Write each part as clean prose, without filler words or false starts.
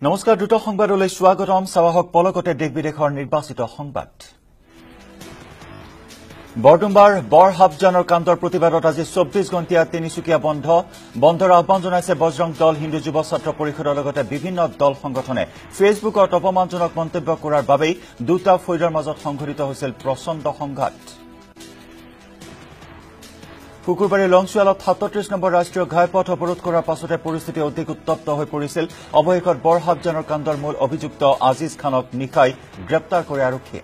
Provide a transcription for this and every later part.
নমস্কাৰ দ্ৰুত সংবাদলৈ স্বাগতম সাৱাহক পলকতে দেশ বিদেশৰ নিৰ্বাচিত সংবাদ বৰডুম্বাৰ বৰহাবজানৰ কাণ্ডৰ প্ৰতিবাদত আজি 24 ঘণ্টিয়া তিনিচুকীয়া বন্ধৰ আহ্বান জনাইছে বজৰং দল হিন্দু যুৱ ছাত্ৰ পৰিষদৰ লগতে বিভিন্ন দল সংগঠনে ফেচবুকত অপমানজনক মন্তব্য কৰাৰ বাবেই দুটা ফৈৰৰ মাজত সংঘটিত হৈছিল প্ৰচণ্ড সংঘাত শুকুৰবাৰে লংচুৱালত 37 নম্বৰ ৰাষ্ট্ৰীয় ঘাইপথ অৱৰোধ কৰাৰ পাছতে পৰিস্থিতি অধিক উত্তপ্ত হৈ পৰিছিল অৱশেষত বৰহাবজানৰ কাণ্ডৰ মূল অভিযুক্ত আজিজ খানক নিশাই গ্ৰেপ্তাৰ কৰে আৰক্ষীয়ে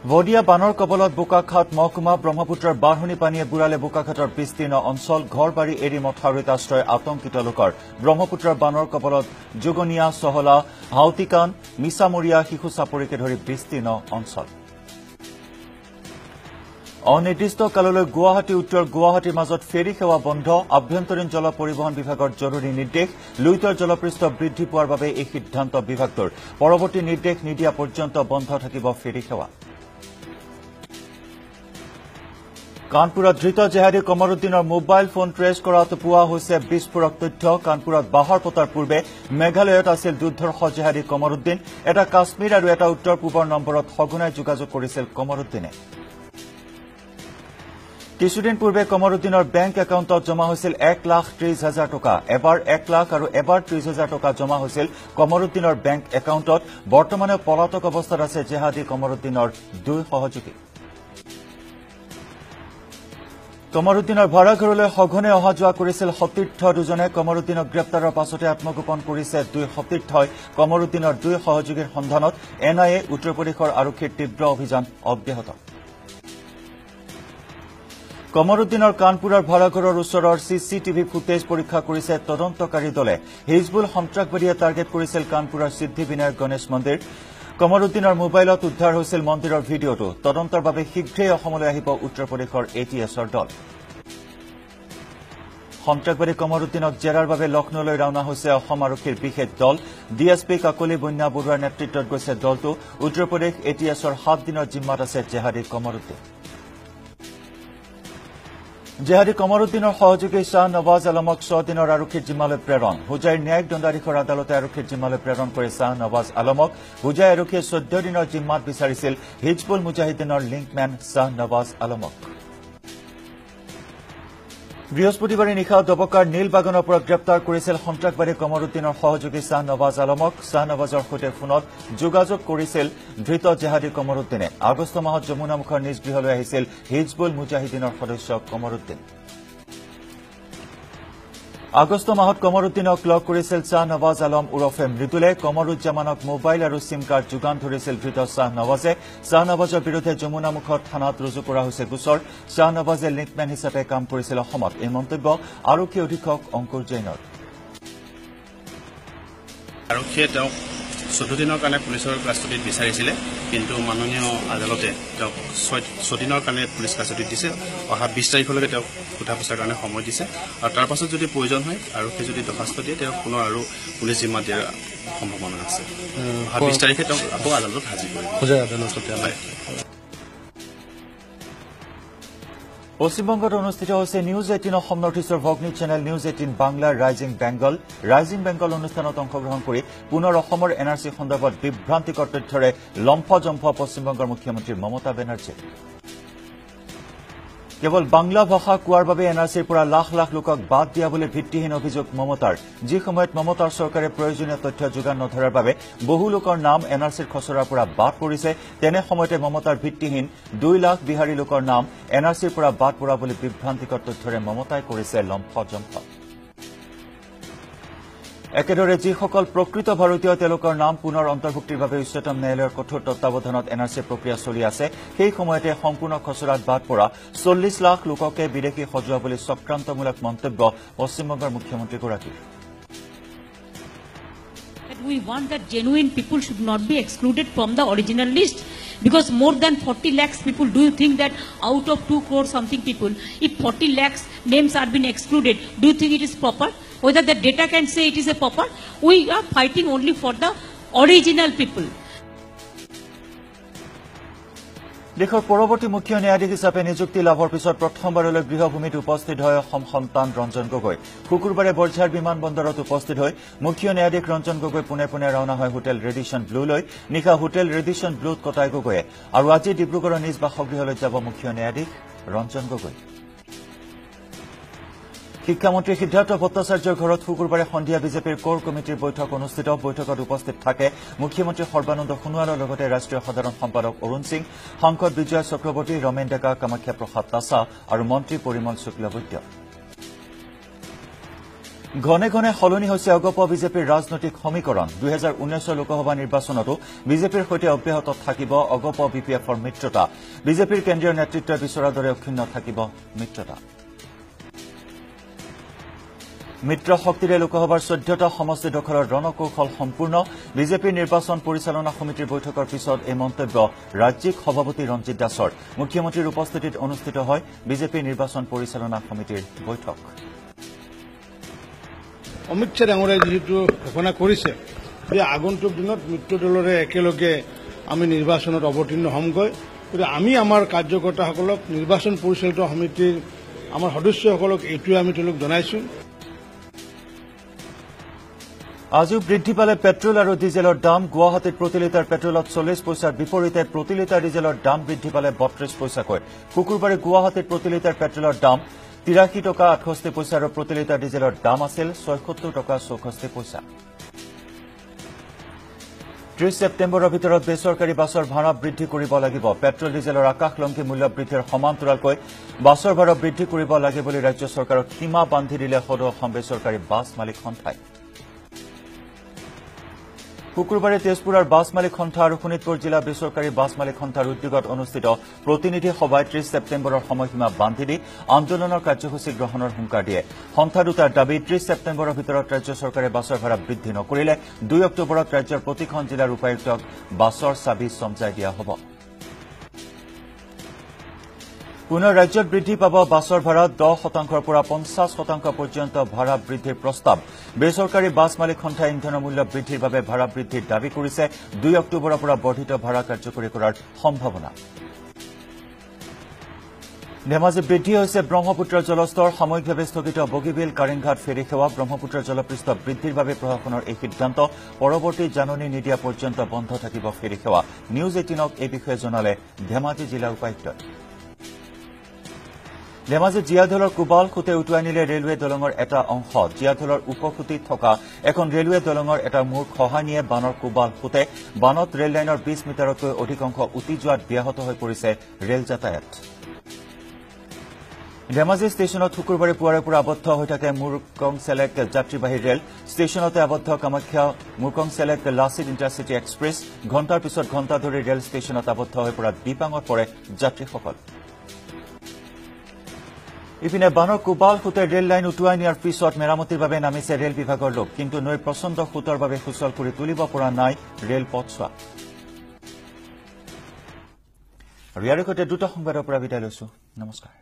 ভদিয়া বানৰ কবলত বোকাখাট মহকুমা ব্ৰহ্মপুত্ৰৰ বাঢ়নি পানীয়ে বুৰালে বোকাখাটৰ বিস্তীৰ্ণ অঞ্চল ঘৰবাৰী এৰি মথাউৰিত আশ্ৰয় আতংকিত লোকৰ ব্ৰহ্মপুত্ৰৰ বানৰ কবলত যোগনীয়া চহলা হাউতিকান মিছামৰীয়া শিশু চাপৰিকে ধৰি বিস্তীৰ্ণ অঞ্চল অনিৰ্দিষ্ট কাললৈ গুৱাহাটী উত্তৰ গুৱাহাটীৰ মাজত ফেৰী সেৱা বন্ধ আভ্যন্তৰীণ জল পৰিবহণ বিভাগৰ জৰুৰী নিৰ্দেশ লুইতৰ জলপৃষ্ঠ বৃদ্ধি পোৱাৰ বাবে এই সিদ্ধান্ত বিভাগটোৰ পৰৱৰ্তী নিৰ্দেশ নিদিয়া পৰ্যন্ত বন্ধ থাকিব ফেৰী সেৱা কানপুৰত ধৃত জেহাদী কমৰুদ্দিনৰ মোবাইল ফোন ট্ৰেছ কৰাত পোৱা হৈছে বিস্ফোৰক তথ্য কানপুৰত বাহাৰ পতাৰ পূৰ্বে মেঘালয়ত আছিল দুৰ্ধৰ্ষ জেহাদী কমৰুদ্দিন এটা কাশ্মীৰ আৰু এটা উত্তৰ পূবৰ নম্বৰত সঘনাই যোগাযোগ কৰিছিল কমৰুদ্দিনে কিছুদিন পূৰ্বে কমৰুদ্দিনৰ বেংক একাউণ্টত জমা হৈছিল 1,30,000 টকা এবাৰ 1 লাখ আৰু এবাৰ 30,000 টকা জমা হৈছিল কমৰুদ্দিনৰ বেংক একাউণ্টত বৰ্তমানে পলাতক অৱস্থাত আছে জেহাদী কমৰুদ্দিনৰ দুই সহযোগী কমৰুদ্দিনৰ ভাড়াঘৰলৈ সঘনে অহা যোৱা কৰিছিল সতীৰ্থ দুজনে কমৰুদ্দিনক গ্ৰেপ্তাৰৰ পাছতে আত্মগোপন কৰিছে দুই সতীৰ্থই কমৰুদ্দিনৰ দুই সহযোগীৰ সন্ধানত এনআইএ উত্তৰ প্ৰদেশৰ আৰক্ষীৰ তীব্ৰ অভিযান অব্যাহত কমৰুদ্দিনৰ কানপুৰৰ ভাড়াঘৰৰ ওচৰৰ চিচিটিভি ফুটেজ পৰীক্ষা কৰিছে তদন্তকাৰী দলে হিজবুল সন্ত্ৰাসবাদীয়ে টাৰ্গেট কৰিছিল কানপুৰৰ সিদ্ধিবিনায়ক গণেশ মন্দিৰ কমৰুদ্দিনৰ মোবাইলত উদ্ধাৰ হৈছিল মন্দিৰৰ ভিডিঅটো তদন্তৰ বাবে শীঘ্ৰেই অসমলৈ আহিব উত্তৰ প্ৰদেশৰ এটিএছৰ দল সন্ত্ৰাসবাদী কমৰুদ্দিনক জেৰাৰ বাবে লক্ষ্ণৌলৈ ৰাওনা হৈছে অসম আৰক্ষীৰ বিশেষ দল ডিএছপি কাকলি বন্যা বৰুৱাৰ নেতৃত্বত গৈছে দলটো উত্তৰ প্ৰদেশ এটিএছৰ 7 দিনৰ জিম্মাত আছে জেহাদী কমৰুদ্দিন জেহাদী কমৰুদ্দিনৰ সহযোগী শ্বাহ নৱাজ আলমক 6 দিনৰ আৰক্ষীৰ জিম্মালৈ প্ৰেৰণ হুজাইৰ ন্যায়িক দণ্ডাধীশৰ আদালতে আৰক্ষীৰ জিম্মালৈ প্ৰেৰণ কৰি শ্বাহ নৱাজ আলমক হুজাই আৰক্ষীয়ে 14 দিনৰ জিম্মাত বিচাৰিছিল হিজবুল মুজাহিদিনৰ লিংকমেন শ্বাহ নৱাজ আলমক বৃহস্পতিবাৰে নিশা দবকাৰ নীলবাগানৰ পৰা গ্ৰেপ্তাৰ কৰিছিল সন্ত্ৰাসবাদী কমৰুদ্দিনৰ সহযোগী শ্বাহ নৱাজ আলমক শ্বাহ নৱাজৰ সৈতে ফোনত যোগাযোগ কৰিছিল ধৃত জেহাদী কমৰুদ্দিনে আগষ্ট মাহত যমুনামুখৰ নিজ গৃহলৈ আহিছিল হিজবুল মুজাহিদিনৰ সদস্য কমৰুদ্দিন আগষ্ট মাহত কমৰুদ্দিনক লগ কৰিছিল শ্বাহ নৱাজ আলম ওৰফে মৃদুলে কমৰুজ্জামানক মোবাইল আৰু চিম কাৰ্ড যোগান ধৰিছিল ধৃত শ্বাহ নৱাজে শ্বাহ নৱাজৰ বিৰুদ্ধে যমুনামুখত থানাত ৰুজু কৰা হৈছে গোচৰ শ্বাহ নৱাজে লিংকমেন হিচাপে কাম কৰিছিল অসমত এই মন্তব্য আৰক্ষী অধীক্ষক অংকুৰ জৈনৰ আৰক্ষীয়ে তেওঁক 14 দিনৰ কাৰণে পুলিচৰ কাষ্টডিত বিচাৰিছিলে কিন্তু মাননীয় আদালতে তেওঁক 6 দিনৰ কাৰণে পুলিচ কাষ্টডিত দিছে অহা 20 তাৰিখলৈকে তেওঁক সোধা পোছাৰ কাৰণে সময় দিছে আৰু তাৰ পাছত যদি প্ৰয়োজন হয় আৰক্ষী যদি দৰখাস্ত দিয়ে তেওঁক পুনৰ আৰু পুলিচ জিম্মা দিয়াৰ সম্ভাৱনা আছে অহা 20 তাৰিখে তেওঁক আকৌ আদালতত হাজিৰ কৰিব পশ্চিমবংগত অনুষ্ঠিত হৈছে নিউজ 18 অসম নৰ্থ ইষ্টৰ ভগ্নী চেনেল নিউজ 18 বাংলাৰ ৰাইজিং বেংগল অনুষ্ঠানত অংশগ্ৰহণ কৰি পুনৰ অসমৰ এনআৰচি সন্দৰ্ভত বিভ্ৰান্তিকৰ তথ্যৰে লম্ফজম্ফ পশ্চিমবংগৰ মুখ্যমন্ত্ৰী মমতা বেনাৰ্জী কেৱল বাংলা ভাষা কোৱাৰ বাবে এনআৰচিৰ পৰা লাখ লাখ লোকক বাদ দিয়া বুলি ভিত্তিহীন অভিযোগ মমতাৰ যি সময়ত মমতাৰ চৰকাৰে প্ৰয়োজনীয় তথ্য যোগান নধৰাৰ বাবে বহু লোকৰ নাম এনআৰচিৰ খচৰাৰ পৰা বাদ পৰিছে তেনে সময়তে মমতাৰ ভিত্তিহীন 2 লাখ বিহাৰী লোকৰ নাম এনআৰচিৰ পৰা বাদ পৰা বুলি বিভ্ৰান্তিকৰ তথ্যৰে মমতাই কৰিছে লম্ফজম্ফ একেদৰে যিসকল প্ৰকৃত ভাৰতীয় তেওঁলোকৰ নাম পুনৰ অন্তৰ্ভুক্তিৰ বাবে উচ্চতম ন্যায়ালয়ৰ কঠোৰ তত্বাৱধানত এনআৰচি প্ৰক্ৰিয়া চলি আছে সেই সময়তে সম্পূৰ্ণ খচৰাত বাদ পৰা 40 লাখ লোককে বিদেশী সজোৱা বুলি চক্ৰান্তমূলক মন্তব্য পশ্চিমবংগৰ মুখ্যমন্ত্ৰীগৰাকীৰ We want that genuine people should not be excluded from the original list because more than 40 lakhs people, do you think that out of 2 crore something people, if 40 lakhs names are being excluded, do you think it is proper? Whether the data can say it is a proper? We are fighting only for the original people. দেশৰ পৰৱৰ্তী মুখ্য ন্যায়াধীশ হিচাপে নিযুক্তি লাভৰ পিছত প্ৰথমবাৰলৈ গৃহভূমিত উপস্থিত হয় অসম সন্তান ৰঞ্জন গগৈ শুকুৰবাৰে বৰঝাৰ বিমানবন্দৰত উপস্থিত হৈ মুখ্য ন্যায়াধীশ ৰঞ্জন গগৈ পোনে পোনে ৰাওনা হয় হোটেল ৰেডিশ্যন ব্লুলৈ নিশা হোটেল ৰেডিশ্যন ব্লুত কটাই গগৈয়ে আৰু আজি ডিব্ৰুগড়ৰ নিজ বাসগৃহলৈ যাব মুখ্য ন্যায়াধীশ ৰঞ্জন গগৈ শিক্ষামন্ত্ৰী সিদ্ধাৰ্থ ভট্টাচাৰ্যৰ ঘৰত শুকুৰবাৰে সন্ধিয়া বিজেপিৰ কোৰ কমিটিৰ বৈঠক অনুষ্ঠিত বৈঠকত উপস্থিত থাকে মুখ্যমন্ত্ৰী সৰ্বানন্দ সোণোৱালৰ লগতে ৰাষ্ট্ৰীয় সাধাৰণ সম্পাদক অৰুণ সিং সাংসদ বিজয় চক্ৰৱৰ্তী ৰমেন ডেকা কামাখ্যা প্ৰসাদ তাছা আৰু মন্ত্ৰী পৰিমল শুক্লবৈদ্য ঘনে ঘনে সলনি হৈছে অগপ বিজেপিৰ ৰাজনৈতিক সমীকৰণ 2019 লোকসভা নিৰ্বাচনতো বিজেপিৰ সৈতে অব্যাহত থাকিব অগপ বিপিএফৰ মিত্ৰতা বিজেপিৰ কেন্দ্ৰীয় নেতৃত্বই বিচৰাৰ দৰে অক্ষুণ্ণ থাকিব মিত্ৰতা মিত্ৰ শক্তিৰে লোকসভাৰ 14টা সমষ্টি দখলৰ ৰণকৌশল সম্পূৰ্ণ বিজেপিৰ নিৰ্বাচন পৰিচালনা সমিতিৰ বৈঠকৰ পিছত এই মন্তব্য ৰাজ্যিক সভাপতি ৰঞ্জিত দাসৰ মুখ্যমন্ত্ৰীৰ উপস্থিতিত অনুষ্ঠিত হয় বিজেপিৰ নিৰ্বাচন পৰিচালনা সমিতিৰ বৈঠক অমিত শ্বাহ ডাঙৰীয়াই যিহেতু ঘোষণা কৰিছে যে আগন্তুক দিনত মিত্ৰ দলৰে একেলগে আমি নিৰ্বাচনত অৱতীৰ্ণ হ'মগৈ গতিকে আমি আমাৰ কাৰ্যকৰ্তাসকলক নিৰ্বাচন পৰিচালিত সমিতিৰ আমাৰ সদস্যসকলক এইটোৱে আমি তেওঁলোক জনাইছো আজিও বৃদ্ধি পালে পেট্ৰল আৰু ডিজেলৰ দাম গুৱাহাটীত প্ৰতি লিটাৰ পেট্ৰলত 40 পইচাৰ বিপৰীতে প্ৰতি লিটাৰ ডিজেলৰ দাম বৃদ্ধি পালে 32 পইচাকৈ শুকুৰবাৰে গুৱাহাটীত প্ৰতি লিটাৰ পেট্ৰলৰ দাম 83 টকা 68 পইচা আৰু প্ৰতি লিটাৰ ডিজেলৰ দাম আছিল 76 টকা 64 পইচা 30 ছেপ্টেম্বৰৰ ভিতৰত বেচৰকাৰী বাছৰ ভাড়া বৃদ্ধি কৰিব লাগিব পেট্ৰল ডিজেলৰ আকাশলংঘী মূল্য বৃদ্ধিৰ সমান্তৰালকৈ বাছৰ ভাড়া বৃদ্ধি কৰিব লাগে বুলি ৰাজ্য চৰকাৰক সীমা বান্ধি দিলে সদৌ অসম বেচৰকাৰী বাছ মালিক সন্থাই শুকুৰবাৰে তেজপুৰৰ বাছ মালিক সন্থা আৰু শোণিতপুৰ জিলা বেচৰকাৰী বাছ মালিক সন্থাৰ উদ্যোগত অনুষ্ঠিত প্ৰতিনিধি সভাই 30 ছেপ্টেম্বৰৰ সময়সীমা বান্ধি দি আন্দোলনৰ কাৰ্যসূচী গ্ৰহণৰ হুংকাৰ দিয়ে সন্থা দুটাৰ দাবী 30 ছেপ্টেম্বৰৰ ভিতৰত ৰাজ্য চৰকাৰে বাছৰ ভাড়া বৃদ্ধি নকৰিলে 2 অক্টোবৰত ৰাজ্যৰ প্ৰতিখন জিলাৰ উপায়ুক্তক বাছৰ চাবি চমজাই দিয়া হ'ব পুনৰ ৰাজ্যত বৃদ্ধি পাব বাছৰ ভাড়া 10%ৰ পৰা 50% পৰ্যন্ত ভাড়া বৃদ্ধিৰ প্ৰস্তাৱ বেচৰকাৰী বাছ মালিক সন্থাই ইন্ধনৰ মূল্য বৃদ্ধিৰ বাবে ভাড়া বৃদ্ধিৰ দাবী কৰিছে 2 অক্টোবৰৰ পৰা বৰ্ধিত ভাড়া কাৰ্যকৰী কৰাৰ সম্ভাৱনা ধেমাজি বৃদ্ধি হৈছে ব্ৰহ্মপুত্ৰৰ জলস্তৰ সাময়িকভাৱে স্থগিত বগীবিল কাৰিংঘাট ফেৰী সেৱা ব্ৰহ্মপুত্ৰৰ জলপৃষ্ঠ বৃদ্ধিৰ বাবে প্ৰশাসনৰ এই সিদ্ধান্ত পৰৱৰ্তী জাননী নিদিয়া পৰ্যন্ত বন্ধ থাকিব ফেৰী সেৱা নিউজ 18ক এই বিষয়ে জনালে ধেমাজি জিলা উপায়ুক্তই ধেমাজি জিয়াধলৰ কোবাল খুঁটে উটুৱাই নিলে ৰেলৱে দলঙৰ এটা অংশ জিয়াধলৰ উপখুঁটিত থকা এখন ৰেলৱে দলঙৰ এটা মূৰ খহাই নিয়ে বানৰ কোবাল খুঁটে বানত ৰেল লাইনৰ 20 মিটাৰতকৈ অধিক অংশ উটি যোৱাত ব্যাহত হৈ পৰিছে ৰেল যাতায়াত ধেমাজি ষ্টেচনত শুকুৰবাৰে পুৱাৰে পৰা আবদ্ধ হৈ থাকে মুৰকং চেলেক যাত্ৰীবাহী ৰেল ষ্টেচনতে আবদ্ধ কামাখ্যা মুৰকং চেলেক লাচিত ইণ্টাৰচিটি এক্সপ্ৰেছ ঘণ্টাৰ পিছত ঘণ্টা ধৰি ৰেল ষ্টেচনত আবদ্ধ হৈ পৰা বিপাঙত পৰে যাত্ৰীসকল ইপিনে বানৰ কোবাল খুঁটে ৰেল লাইন উটুৱাই নিয়াৰ পিছত মেৰামতিৰ বাবে নামিছে ৰেল বিভাগৰ লোক কিন্তু নৈৰ প্ৰচণ্ড সোঁতৰ বাবে সুচল কৰি তুলিব পৰা নাই ৰেল পথছোৱা আৰু ইয়াৰ সৈতে দুটা সংবাদৰ পৰা বিদায় লৈছো নমস্কাৰ